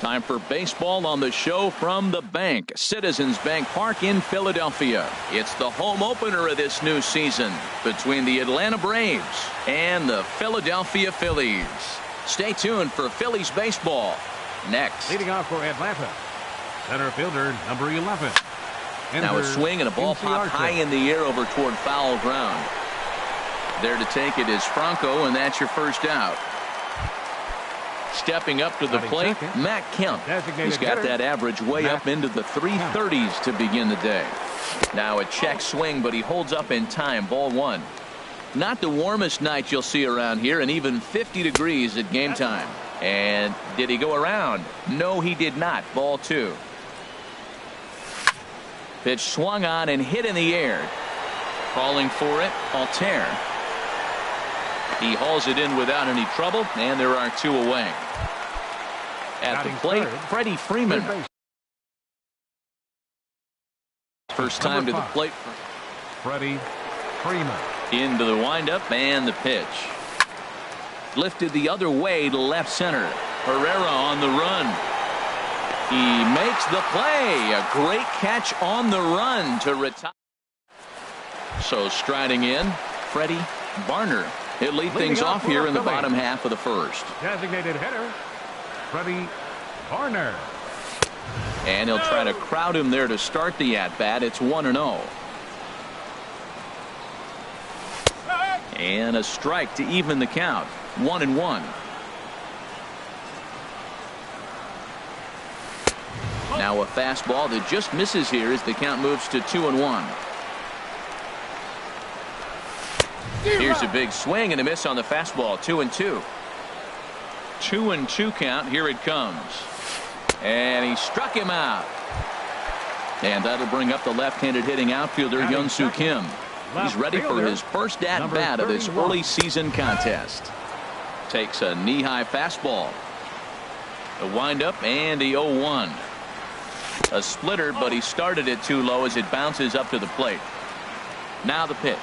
Time for baseball on the show from the bank. Citizens Bank Park in Philadelphia. It's the home opener of this new season between the Atlanta Braves and the Philadelphia Phillies. Stay tuned for Phillies baseball next. Leading off for Atlanta, center fielder number 11. Now a swing and a ball popped high in the air over toward foul ground. There to take it is Franco, and that's your first out. Stepping up to the plate, Matt Kemp. He's got that average way up into the 330s to begin the day. Now a check swing, but he holds up in time. Ball one. Not the warmest night you'll see around here, and even 50 degrees at game time. And did he go around? No, he did not. Ball two. Pitch swung on and hit in the air. Calling for it, Altair. He hauls it in without any trouble, and there are two away. At the plate, Freddie Freeman. First time to the plate for Freddie Freeman. Into the windup and the pitch. Lifted the other way to left center. Herrera on the run. He makes the play. A great catch on the run to retire. So striding in, Freddie Barner. He'll lead things off here in the bottom half of the first. Designated hitter, Freddie Barner. And he'll try to crowd him there to start the at-bat. It's 1-0. And a strike to even the count. 1-1. Now a fastball that just misses here as the count moves to 2-1. Here's a big swing and a miss on the fastball. 2-2. 2-2 count. Here it comes. And he struck him out. And that'll bring up the left-handed hitting outfielder Young-Soo Kim. He's ready for his first at-bat of this early season contest. Takes a knee-high fastball. The windup and the 0-1. A splitter, but he started it too low as it bounces up to the plate. Now the pitch.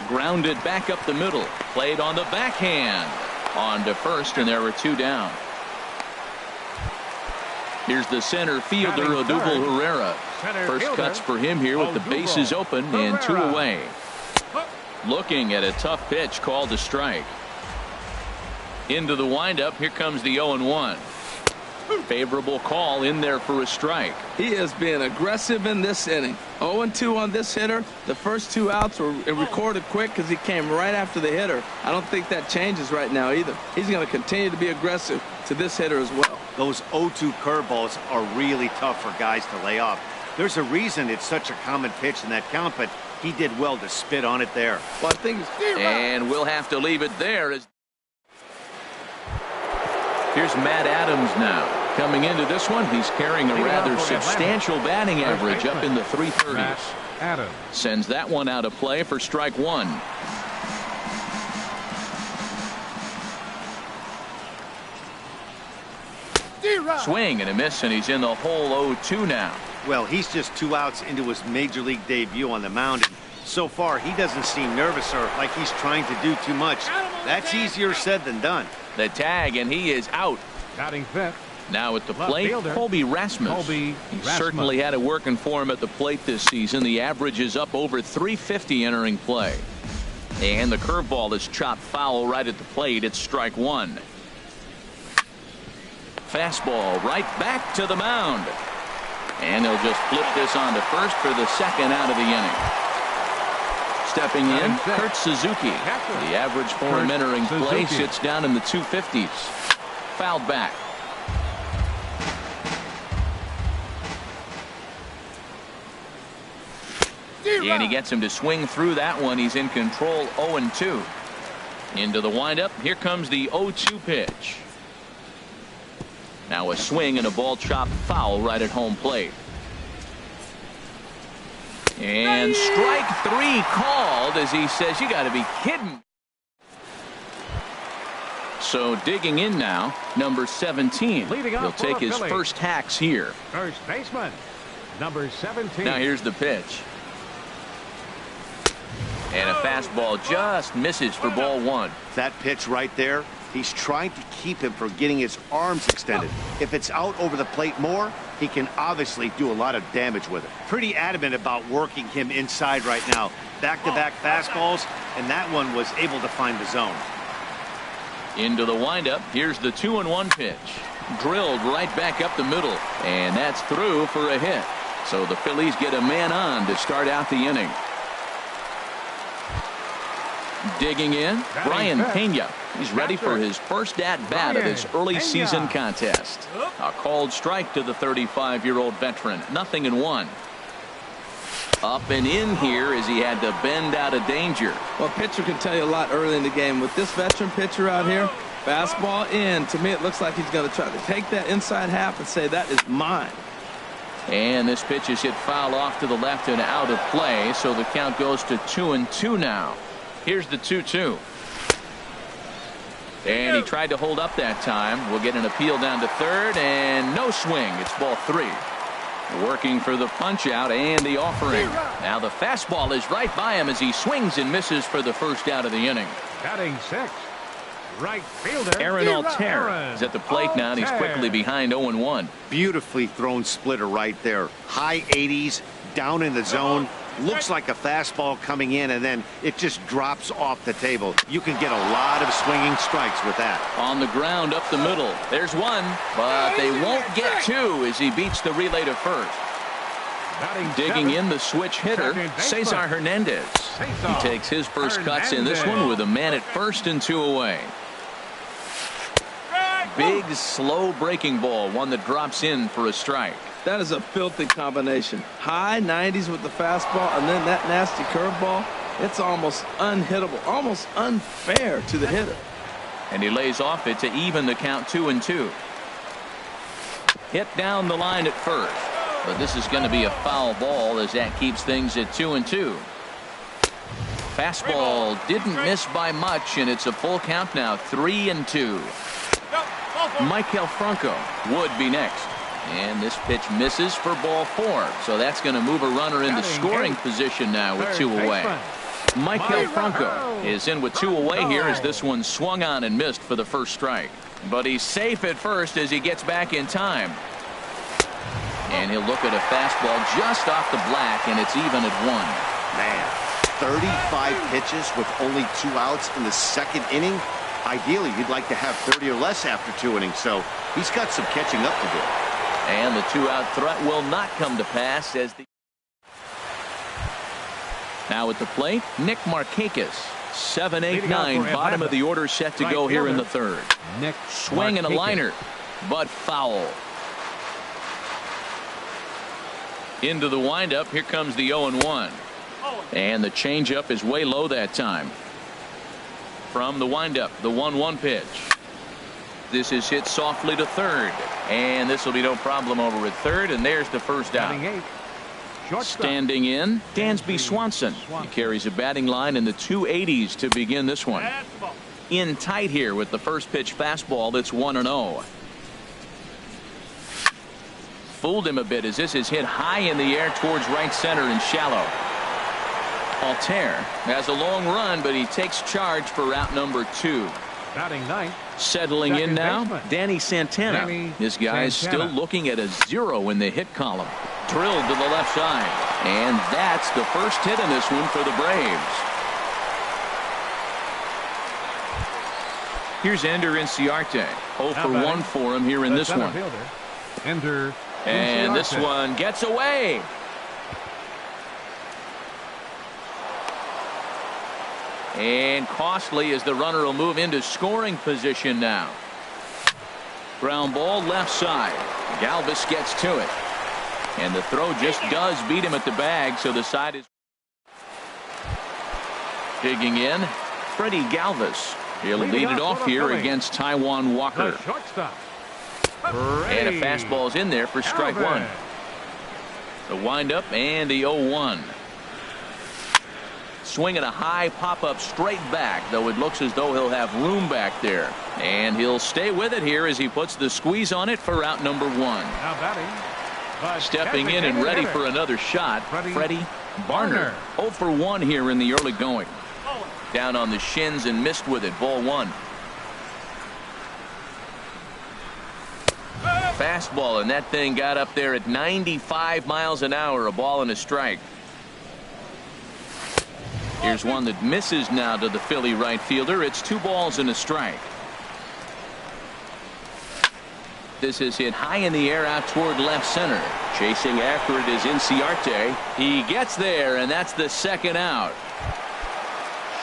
Grounded back up the middle. Played on the backhand. On to first, and there were two down. Here's the center fielder, Odubel Herrera. First cuts for him here with the bases open and two away. Looking at a tough pitch called a strike. Into the windup. Here comes the 0-1. Favorable call in there for a strike. He has been aggressive in this inning. 0-2 on this hitter. The first two outs were recorded quick because he came right after the hitter. I don't think that changes right now either. He's going to continue to be aggressive to this hitter as well. Those 0-2 curveballs are really tough for guys to lay off. There's a reason it's such a common pitch in that count, but he did well to spit on it there. Well, I think and we'll have to leave it there. Here's Matt Adams now. Coming into this one, he's carrying a rather substantial batting average up in the 330s. Sends that one out of play for strike one. Swing and a miss, and he's in the hole 0-2 now. Well, he's just 2 outs into his major league debut on the mound. And so far, he doesn't seem nervous or like he's trying to do too much. That's easier said than done. The tag, and he is out. Batting fifth. Now at the plate, Colby Rasmus. He certainly had it working for him at the plate this season. The average is up over 350 entering play. And the curveball is chopped foul right at the plate. It's strike one. Fastball right back to the mound. And they'll just flip this on to first for the second out of the inning. Stepping in, Kurt Suzuki. The average for him entering play sits down in the 250s. Fouled back. And he gets him to swing through that one. He's in control. 0-2. Into the windup. Here comes the 0-2 pitch. Now a swing and a ball chopped foul right at home plate. And strike three called as he says, you got to be kidding. So digging in now, number 17. He'll take his first hacks here. First baseman, number 17. Now here's the pitch. And a fastball just misses for ball one. That pitch right there, He's trying to keep him from getting his arms extended. If it's out over the plate more, he can obviously do a lot of damage with it. Pretty adamant about working him inside right now. Back-to-back fastballs, and that one was able to find the zone. Into the windup. Here's the 2-1 pitch. Drilled right back up the middle, and that's through for a hit. So the Phillies get a man on to start out the inning. Digging in, Brian Pena. He's ready for his first at-bat of this early season contest. A called strike to the 35-year-old veteran. 0-1. Up and in here as he had to bend out of danger. Well, pitcher can tell you a lot early in the game. With this veteran pitcher out here, fastball in. To me, it looks like he's going to try to take that inside half and say, that is mine. And this pitch is hit foul off to the left and out of play, so the count goes to 2-2 now. Here's the 2-2. And he tried to hold up that time. We'll get an appeal down to third, and no swing. It's ball 3. Working for the punch out and the offering. Now the fastball is right by him as he swings and misses for the first out of the inning. Batting 6. Right fielder Aaron Altair is at the plate now, and he's quickly behind 0-1. Beautifully thrown splitter right there. High 80s, down in the zone. Looks like a fastball coming in, and then it just drops off the table. You can get a lot of swinging strikes with that. On the ground up the middle. There's one, but they won't get two as he beats the relay to first. Digging in the switch hitter, Cesar Hernandez. He takes his first cuts in this one with a man at first and 2 away. Big, slow breaking ball, one that drops in for a strike. That is a filthy combination. High 90s with the fastball, and then that nasty curveball. It's almost unhittable, almost unfair to the hitter. And he lays off it to even the count 2-2. Hit down the line at first, but this is going to be a foul ball as that keeps things at 2-2. Fastball didn't miss by much, and it's a full count now, 3-2. Michael Franco would be next. And this pitch misses for ball 4. So that's going to move a runner into scoring position now with 2 away. Michael Franco is in with 2 away here as this one swung on and missed for the first strike. But he's safe at first as he gets back in time. And he'll look at a fastball just off the black, and it's even at 1. Man, 35 pitches with only 2 outs in the second inning. Ideally, you'd like to have 30 or less after 2 innings, so he's got some catching up to do. And the 2-out threat will not come to pass as the... Now at the plate, Nick Markakis. 7, 8, 9, bottom of the order set to go here in the third. Nick swing and a liner, but foul. Into the windup, here comes the 0-1. And the changeup is way low that time. From the windup, the 1-1 pitch. This is hit softly to third, and this will be no problem over at third, and there's the first out. Standing in, Dansby Swanson. He carries a batting line in the 280s to begin this one. In tight here with the first pitch fastball that's 1-0. Fooled him a bit as this is hit high in the air towards right center and shallow. Altair has a long run, but he takes charge for route number 2. Batting 9. Settling in now, Danny Santana. This guy is still looking at a 0 in the hit column. Drilled to the left side. And that's the first hit in this one for the Braves. Here's Ender Inciarte. 0 for 1 for him here in this one. And this one gets away. And costly as the runner will move into scoring position now. Ground ball left side. Galvis gets to it. And the throw just does beat him at the bag, so the side is digging in. Freddie Galvis. He'll lead it off here against Taijuan Walker. And a fastball's in there for strike 1. The windup and the 0-1. Swinging a high pop-up straight back, though it looks as though he'll have room back there. And he'll stay with it here as he puts the squeeze on it for out number 1. Now batting. Stepping in and ready for another shot, Freddie Barner. 0 for 1 here in the early going. Down on the shins and missed with it, ball 1. fastball, and that thing got up there at 95 miles an hour. A ball and a strike. Here's one that misses now to the Philly right fielder. It's 2 balls and a strike. This is hit high in the air out toward left center. Chasing after it is Inciarte. He gets there, and that's the second out.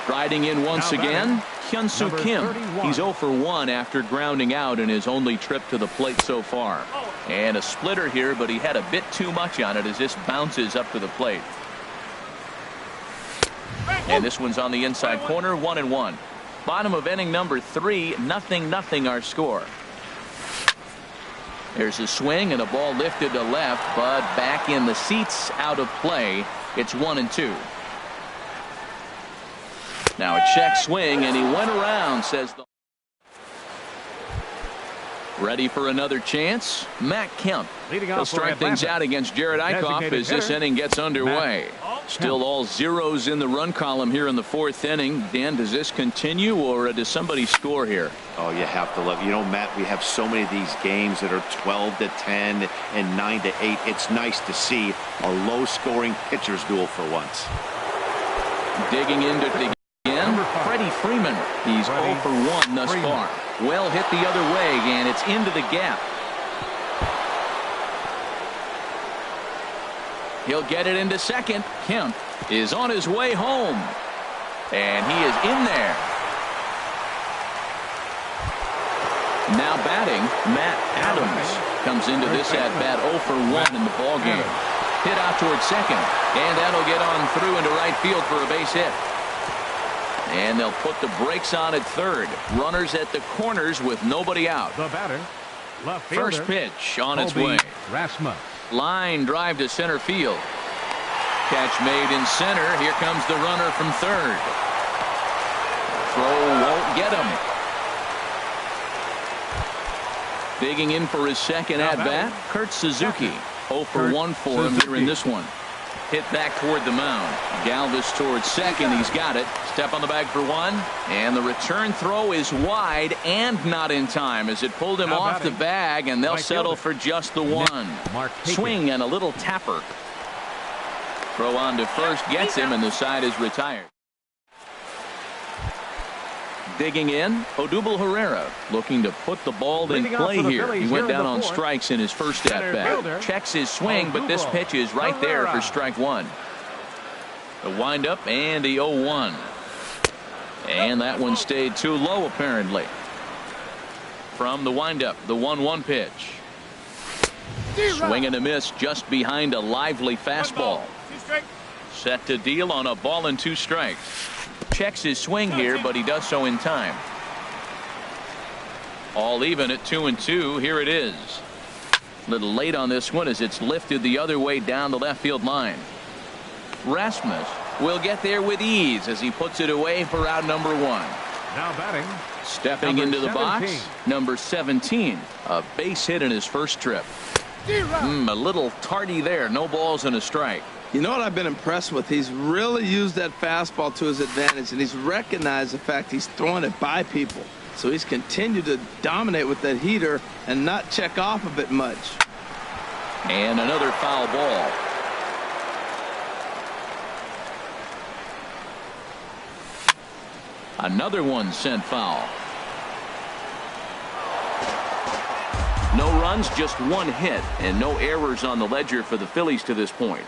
Striding in once again, Hyun-Soo Kim. 31. He's 0 for 1 after grounding out in his only trip to the plate so far. And a splitter here, but he had a bit too much on it as this bounces up to the plate. And this one's on the inside corner, 1-1. Bottom of inning number 3, 0-0 our score. There's a swing and a ball lifted to left, but back in the seats, out of play. It's 1-2. Now a check swing, and he went around, says the. Ready for another chance. Matt Kemp. He'll strike things out against Jared Eichhoff as this inning gets underway. Still all zeros in the run column here in the 4th inning. Dan, does this continue, or does somebody score here? Oh, you have to love. You know, Matt, we have so many of these games that are 12-10 and 9-8. It's nice to see a low-scoring pitcher's duel for once. Digging into it again, Freddie Freeman. He's 0 for 1 thus far. Well hit the other way, and it's into the gap. He'll get it into second. Kemp is on his way home, and he is in there. Now batting, Matt Adams comes into this at bat 0 for 1 in the ball game. Hit out towards second, and that'll get on through into right field for a base hit. And they'll put the brakes on at third. Runners at the corners with nobody out. The batter, left fielder, First pitch on its Colby way. Rasmus. Line drive to center field. Catch made in center. Here comes the runner from third. Throw won't get him. Digging in for his second at bat, Kurt Suzuki. 0 for 1 for him here in this one. Hit back toward the mound. Galvis towards second. He's got it. Step on the bag for 1. And the return throw is wide and not in time as it pulled him off the bag, and they'll settle for just the 1. Swing and a little tapper. Throw on to first gets him, and the side is retired. Digging in, Odubel Herrera looking to put the ball in play here. He went down on strikes in his first at bat. Checks his swing, but this pitch is right there for strike 1. The windup and the 0-1. And that one stayed too low apparently. From the windup, the 1-1 pitch. Swing and a miss just behind a lively fastball. Set to deal on a ball and 2 strikes. Checks his swing here, but he does so in time. All even at 2-2. Here it is. Little late on this one as it's lifted the other way down the left field line. Rasmus will get there with ease as he puts it away for out number 1. Now batting, stepping into the box, number 17. A base hit in his first trip. A little tardy there. No balls and a strike. You know what I've been impressed with? He's really used that fastball to his advantage, and he's recognized the fact he's throwing it by people. So he's continued to dominate with that heater and not check off of it much. And another foul ball. Another one sent foul. No runs, just 1 hit, and no errors on the ledger for the Phillies to this point.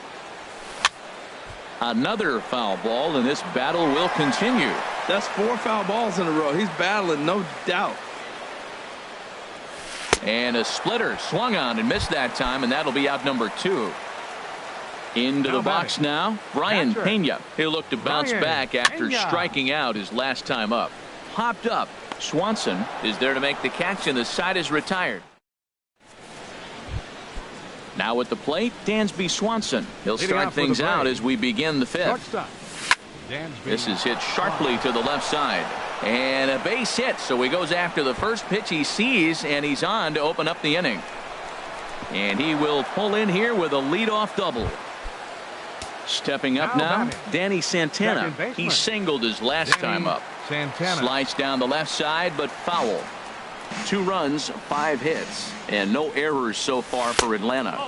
Another foul ball, and this battle will continue. That's 4 foul balls in a row. He's battling, no doubt. And a splitter swung on and missed that time, and that'll be out number 2. Into the box now, Brian Pena. He'll look to bounce back after striking out his last time up. Hopped up. Swanson is there to make the catch, and the side is retired. Now at the plate, Dansby Swanson. He'll start things out as we begin the 5th. This is hit sharply to the left side. And a base hit, so he goes after the first pitch he sees, and he's on to open up the inning. And he will pull in here with a leadoff double. Stepping up now, Danny Santana. He singled his last time up. Sliced down the left side, but foul. 2 runs, 5 hits, and no errors so far for Atlanta.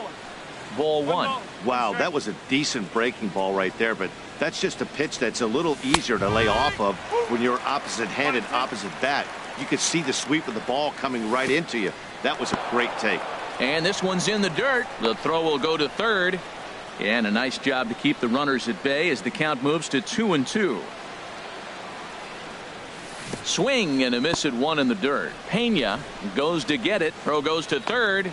Ball 1. Wow, that was a decent breaking ball right there, but that's just a pitch that's a little easier to lay off of when you're opposite-handed, opposite bat. You could see the sweep of the ball coming right into you. That was a great take. And this one's in the dirt. The throw will go to third. And a nice job to keep the runners at bay as the count moves to 2-2. Swing and a miss at 1 in the dirt. Pena goes to get it. Throw goes to third.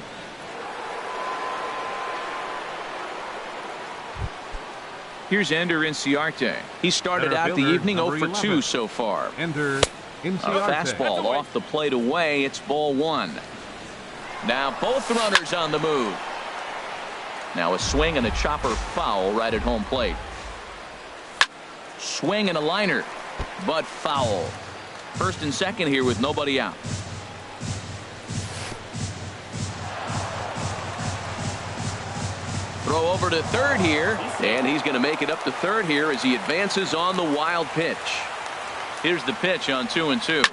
Here's Ender Inciarte. He started out the evening 0 for 2 so far. Ender Inciarte. A fastball off the plate away. It's ball 1. Now both runners on the move. Now a swing and a chopper foul right at home plate. Swing and a liner, but foul. First and second here with nobody out. Throw over to third here, and he's going to make it up to third here as he advances on the wild pitch. Here's the pitch on 2-2.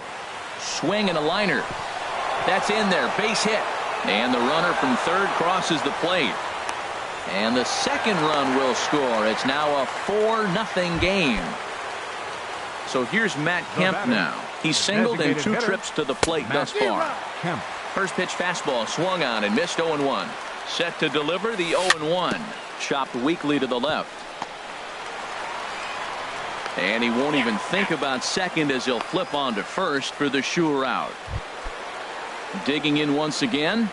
Swing and a liner. That's in there, base hit. And the runner from third crosses the plate. And the second run will score. It's now a 4-0 game. So here's Matt Kemp now. He's singled in 2 trips to the plate thus far. Kemp. First pitch fastball swung on and missed 0-1. Set to deliver the 0-1. Chopped weakly to the left. And he won't even think about second as he'll flip on to first for the sure out. Digging in once again.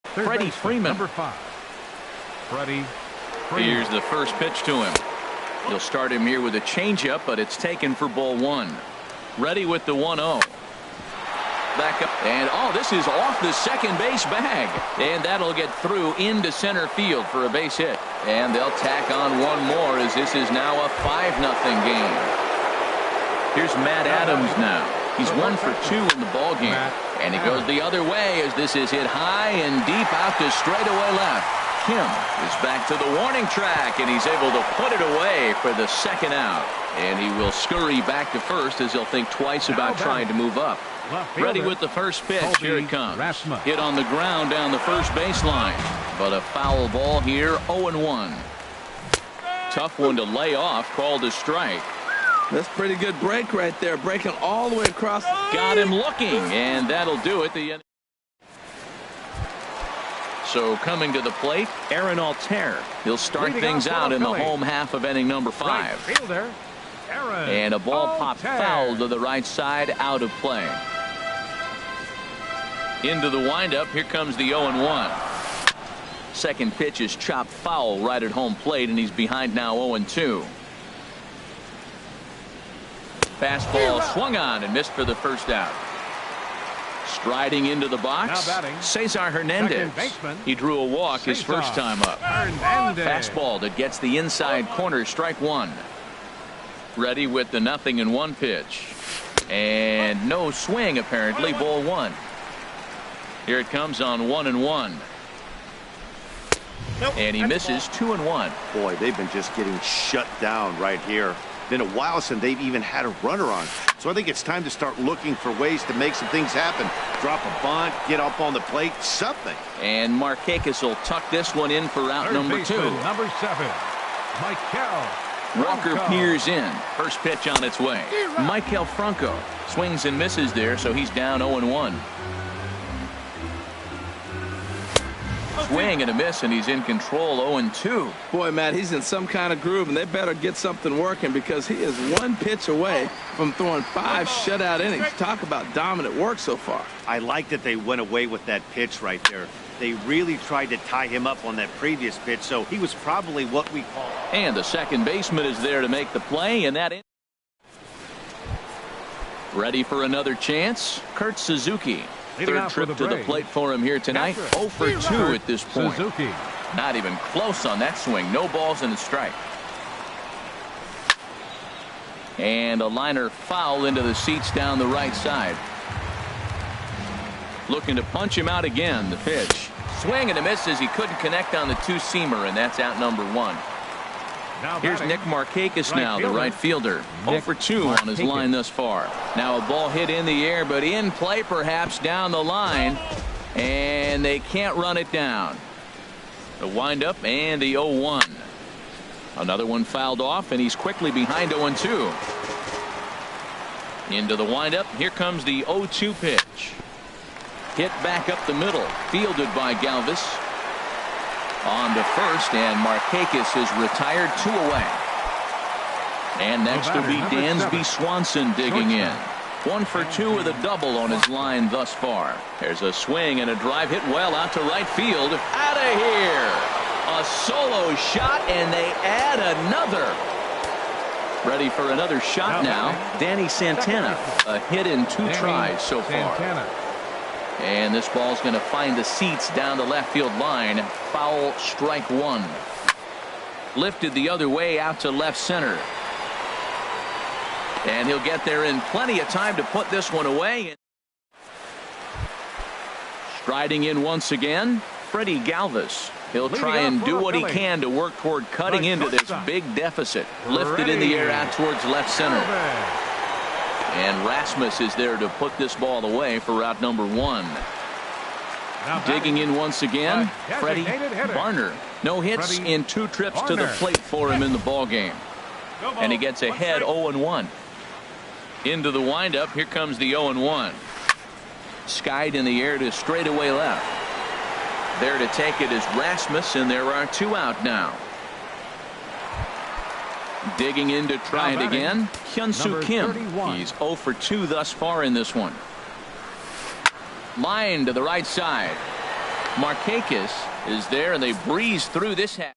Freddie Freeman. Number 5. Freddie Freeman. Here's the first pitch to him. He'll start him here with a changeup, but it's taken for ball 1. Ready with the 1-0. Back up, and this is off the second base bag, and that'll get through into center field for a base hit. And they'll tack on one more as this is now a 5-0 game. Here's Matt Adams now. He's 1 for 2 in the ball game, and he goes the other way as this is hit high and deep out to straightaway left. Kim is back to the warning track, and he's able to put it away for the second out. And he will scurry back to first as he'll think twice about trying to move up. Ready with the first pitch. Here it comes. Hit on the ground down the first baseline. But a foul ball here, 0-1. Tough one to lay off, called a strike. That's pretty good break right there. Breaking all the way across. Got him looking, and that'll do it. So coming to the plate, Aaron Altair. He'll start things out in the home half of inning number 5. Right fielder, Aaron and a ball Altair. popped foul to the right side, out of play. Into the windup, here comes the 0-1. Second pitch is chopped foul right at home plate, and he's behind now 0-2. Fastball swung on and missed for the first out. Striding into the box, Cesar Hernandez. He drew a walk his first time up. Fastball that gets the inside corner, strike 1. Ready with the 0-1 pitch. And no swing apparently, ball 1. Here it comes on 1-1. And he misses 2-1. Boy, they've been just getting shut down right here. Been a while since they've even had a runner on. So I think it's time to start looking for ways to make some things happen. Drop a bunt, get up on the plate, something. And Markakis will tuck this one in for out number 2. Number 7, Michael Walker peers in. First pitch on its way. Michael Franco swings and misses there, so he's down 0-1. Swing and a miss, and he's in control, 0-2. Boy, Matt, he's in some kind of groove, and they better get something working because he is 1 pitch away from throwing 5 shutout innings. Talk about dominant work so far. I like that they went away with that pitch right there. They really tried to tie him up on that previous pitch, so he was probably what we call. And the second baseman is there to make the play, and that. Ready for another chance? Kurt Suzuki. Third trip to the plate for him here tonight. 0 for 2 at this point. Suzuki. Not even close on that swing. No balls and a strike. And a liner foul into the seats down the right side. Looking to punch him out again. The pitch. Swing and a miss as he couldn't connect on the 2-seamer, and that's out number 1. Here's Nick Markakis now, the right fielder. 0 for 2 on his line thus far. Now a ball hit in the air, but in play perhaps down the line. And they can't run it down. The windup and the 0-1. Another one fouled off, and he's quickly behind 0-2. Into the windup. Here comes the 0-2 pitch. Hit back up the middle. Fielded by Galvis. On to first, and Markakis is retired 2 away. And next will be Dansby Swanson digging in. 1 for 2 with a double on his line thus far. There's a swing and a drive hit well out to right field. Out of here. A solo shot, and they add another. Ready for another shot now. Danny Santana. A hit in 2 tries so far. And this ball's going to find the seats down the left field line. Foul, strike 1. Lifted the other way out to left center. And he'll get there in plenty of time to put this one away. Striding in once again, Freddie Galvis. He'll try and do what he can to work toward cutting into this big deficit. Lifted in the air out towards left center. And Rasmus is there to put this ball away for route number 1. Digging in once again, Freddie Barner. No hits in 2 trips to the plate for him in the ball game. And he gets ahead 0-1. Into the windup. Here comes the 0-1. Skied in the air to straightaway left. There to take it is Rasmus, and there are 2 out now. Digging in to try it again, Hyun-Soo Kim. He's 0 for 2 thus far in this one. Line to the right side. Markakis is there, and they breeze through this half.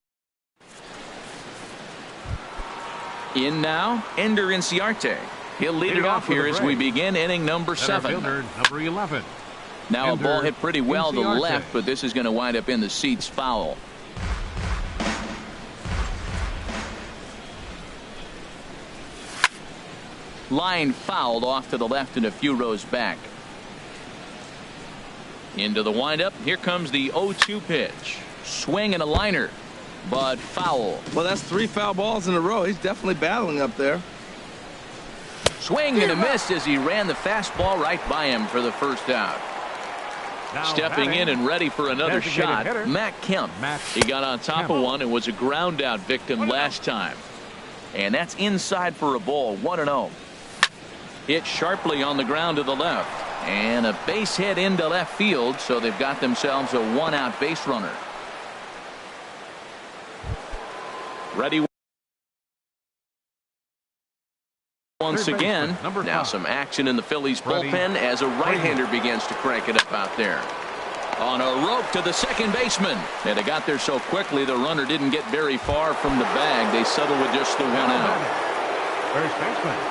In now, Ender Inciarte. He'll lead it off here as we begin inning number 7. Fielder, number 11. Now a ball hit pretty well to the left, but this is going to wind up in the seats foul. Line fouled off to the left and a few rows back. Into the windup. Here comes the 0-2 pitch. Swing and a liner, but foul. Well, that's 3 foul balls in a row. He's definitely battling up there. Swing and a miss as he ran the fastball right by him for the first out. Stepping in and ready for another shot, Matt Kemp. He got on top of one and was a ground out victim last time. And that's inside for a ball. 1-0. Hit sharply on the ground to the left. And a base hit into left field, so they've got themselves a 1-out base runner. Ready once again. Now some action in the Phillies bullpen as a right-hander begins to crank it up out there. On a rope to the second baseman. And they got there so quickly the runner didn't get very far from the bag. They settled with just the 1 out.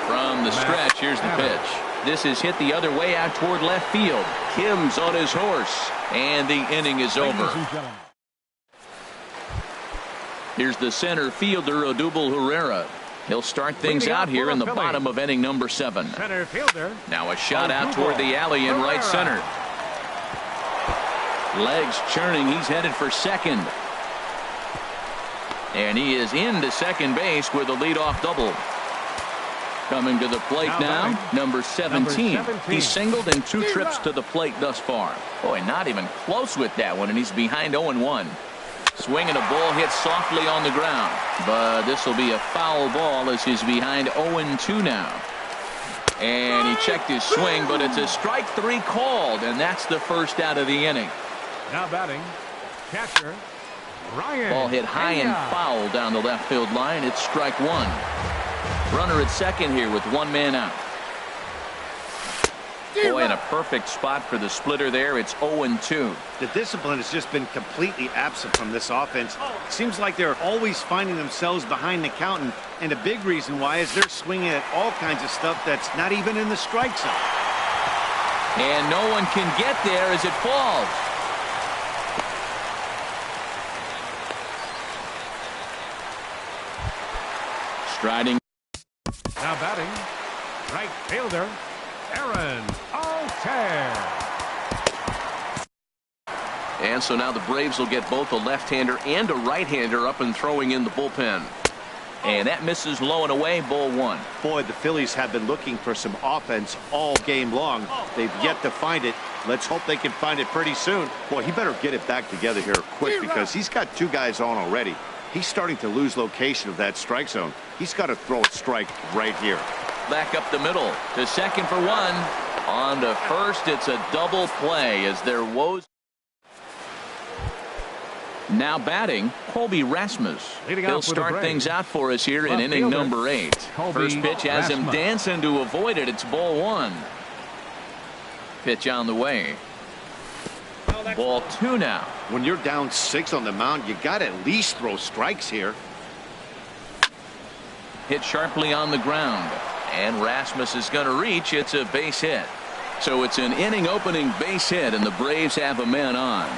From the stretch, here's the pitch. This is hit the other way out toward left field. Kim's on his horse, and the inning is over. Here's the center fielder, Odubel Herrera. He'll start things out here in the bottom of inning number 7. Now a shot out toward the alley in right center. Legs churning. He's headed for second. And he is into second base with a leadoff double. Coming to the plate now, number 17. He's singled in 2 trips to the plate thus far. Boy, not even close with that one, and he's behind 0-1. Swinging a ball hit softly on the ground, but this will be a foul ball as he's behind 0-2 now. And he checked his swing, but it's a strike 3 called, and that's the first out of the inning. Now batting, catcher Ryan. Ball hit high and foul down the left field line. It's strike 1. Runner at second here with 1 man out. Boy, in a perfect spot for the splitter there. It's 0-2. The discipline has just been completely absent from this offense. Seems like they're always finding themselves behind the count, and a big reason why is they're swinging at all kinds of stuff that's not even in the strike zone. And no one can get there as it falls. Striding. Now batting, right fielder Aaron Altair. And so now the Braves will get both a left-hander and a right-hander up and throwing in the bullpen. And that misses low and away, ball one. Boy, the Phillies have been looking for some offense all game long. They've yet to find it. Let's hope they can find it pretty soon. Boy, he better get it back together here quick because he's got two guys on already. He's starting to lose location of that strike zone. He's got to throw a strike right here. Back up the middle to second for one. On to first, it's a double play as their woes. Now batting, Colby Rasmus. He'll start things out for us here in inning number 8. First pitch has him dancing to avoid it. It's ball one. Pitch on the way. Ball two now. When you're down 6 on the mound, you got to at least throw strikes here. Hit sharply on the ground. And Rasmus is going to reach. It's a base hit. So it's an inning opening base hit, and the Braves have a man on.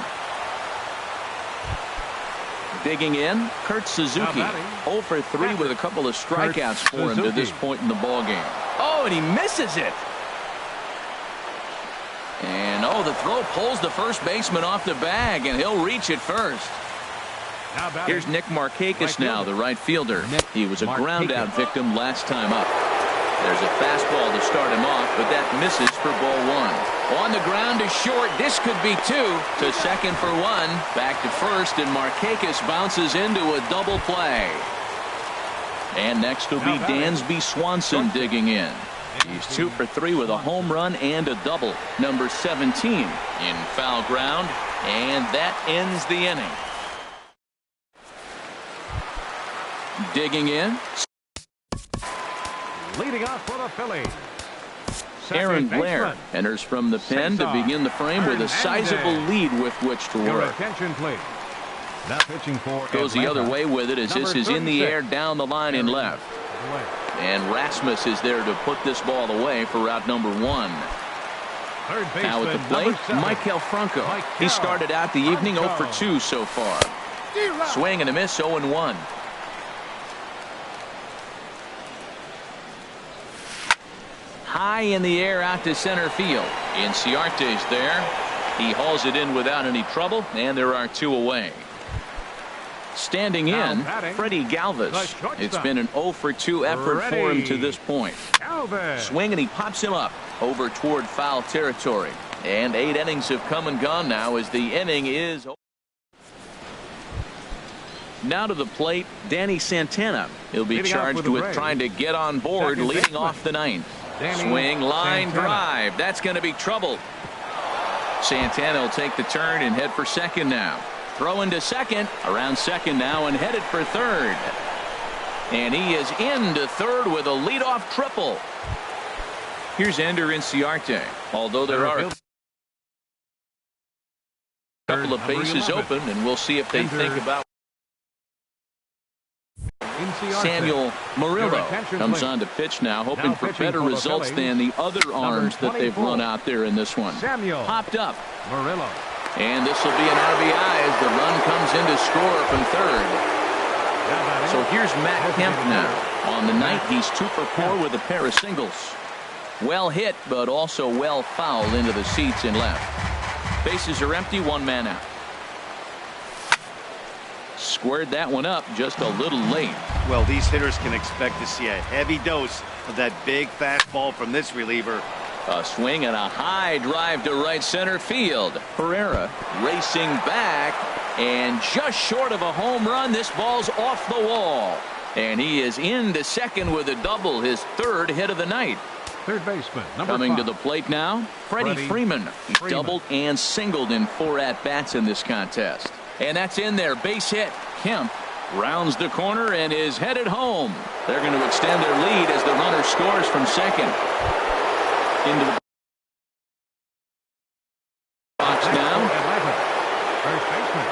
Digging in, Kurt Suzuki. 0 for 3 with a couple of strikeouts for him to this point in the ballgame. Oh, and he misses it. And oh, the throw pulls the first baseman off the bag, and he'll reach it first. Here's Nick Markakis now, the right fielder. He was a ground-out victim last time up. There's a fastball to start him off, but that misses for ball one. On the ground to short. This could be 2. To second for 1. Back to first, and Markakis bounces into a double play. And next will be Dansby Swanson digging in. He's 2 for 3 with a home run and a double. Number 17 in foul ground, and that ends the inning. Digging in. Leading off for the Phillies. Aaron Blair enters from the pen to begin the frame with a sizable lead with which to work. Attention, please. Now pitching for Goes the other way with it as this is in the air down the line and left. And Rasmus is there to put this ball away for out number 1. Now at the plate, Maikel Franco. He started out the evening 0 for 2 so far. Swing and a miss, 0 and 1. High in the air out to center field. Inciarte's there. He hauls it in without any trouble, and there are 2 away. Standing in, Freddie Galvis. It's been an 0 for 2 effort for him to this point. Swing and he pops him up over toward foul territory. And 8 innings have come and gone now as the inning is over. Now to the plate, Danny Santana. He'll be charged with trying to get on board leading off the 9th. Swing, line, drive. That's going to be trouble. Santana will take the turn and head for second now. Throwing to second, around second now, and headed for third. And he is into third with a leadoff triple. Here's Ender Inciarte. Although there are a couple of bases open, and we'll see if they think about. Samuel Murillo comes on to pitch now, hoping for better results than the other arms that they've run out there in this one. Popped up. Murillo. And this will be an RBI as the run comes in to score from third. So here's Matt Kemp now. On the night, he's 2 for 4 with a pair of singles. Well hit, but also well fouled into the seats in left. Bases are empty, 1 man out. Squared that one up just a little late. Well, these hitters can expect to see a heavy dose of that big fastball from this reliever. A swing and a high drive to right center field. Pereira racing back and just short of a home run. This ball's off the wall. And he is into second with a double, his 3rd hit of the night. Third baseman, number Coming 5. to the plate now, Freddie Freeman. He's doubled and singled in 4 at-bats in this contest. And that's in there. Base hit. Kemp rounds the corner and is headed home. They're going to extend their lead as the runner scores from second. Into the box now. First baseman,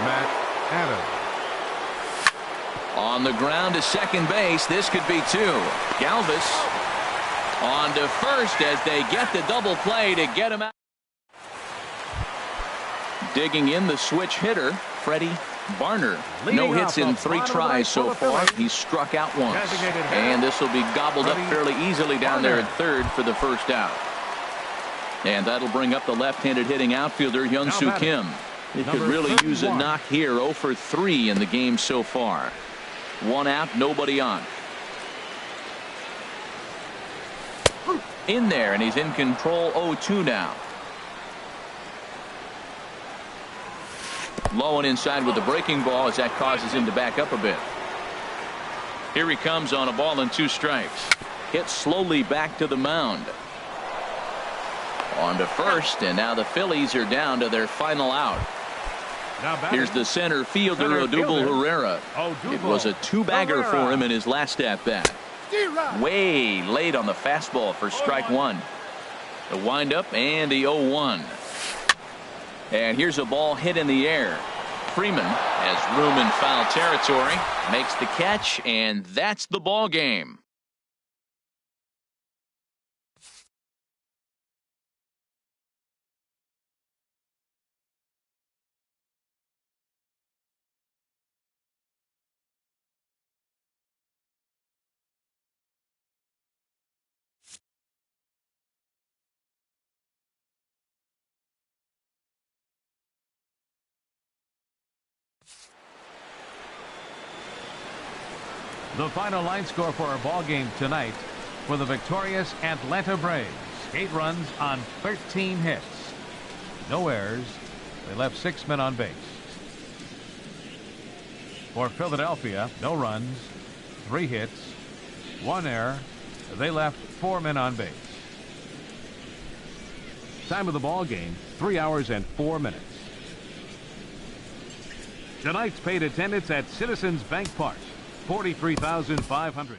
Matt Adams. On the ground to second base. This could be 2. Galvis on to first as they get the double play to get him out. Digging in the switch hitter, Freddie Barner. No hits in 3 tries so far. He's struck out once. And this will be gobbled up fairly easily down there at third for the first out. And that'll bring up the left-handed hitting outfielder Hyun-Soo Kim. He could really use a knock here. 0 for 3 in the game so far. 1 out, nobody on. In there, and he's in control. 0-2 now. Low and inside with the breaking ball as that causes him to back up a bit. Here he comes on a ball and 2 strikes. Hit slowly back to the mound. On to first, and now the Phillies are down to their final out. Here's the center fielder, Odubel Herrera. It was a 2-bagger for him in his last at-bat. Way late on the fastball for strike 1. The windup and the 0-1. And here's a ball hit in the air. Freeman has room in foul territory, makes the catch, and that's the ball game. The final line score for our ball game tonight for the victorious Atlanta Braves. 8 runs on 13 hits. No errors. They left 6 men on base. For Philadelphia, no runs, 3 hits, 1 error. They left 4 men on base. Time of the ball game, 3 hours and 4 minutes. Tonight's paid attendance at Citizens Bank Park, 43,500.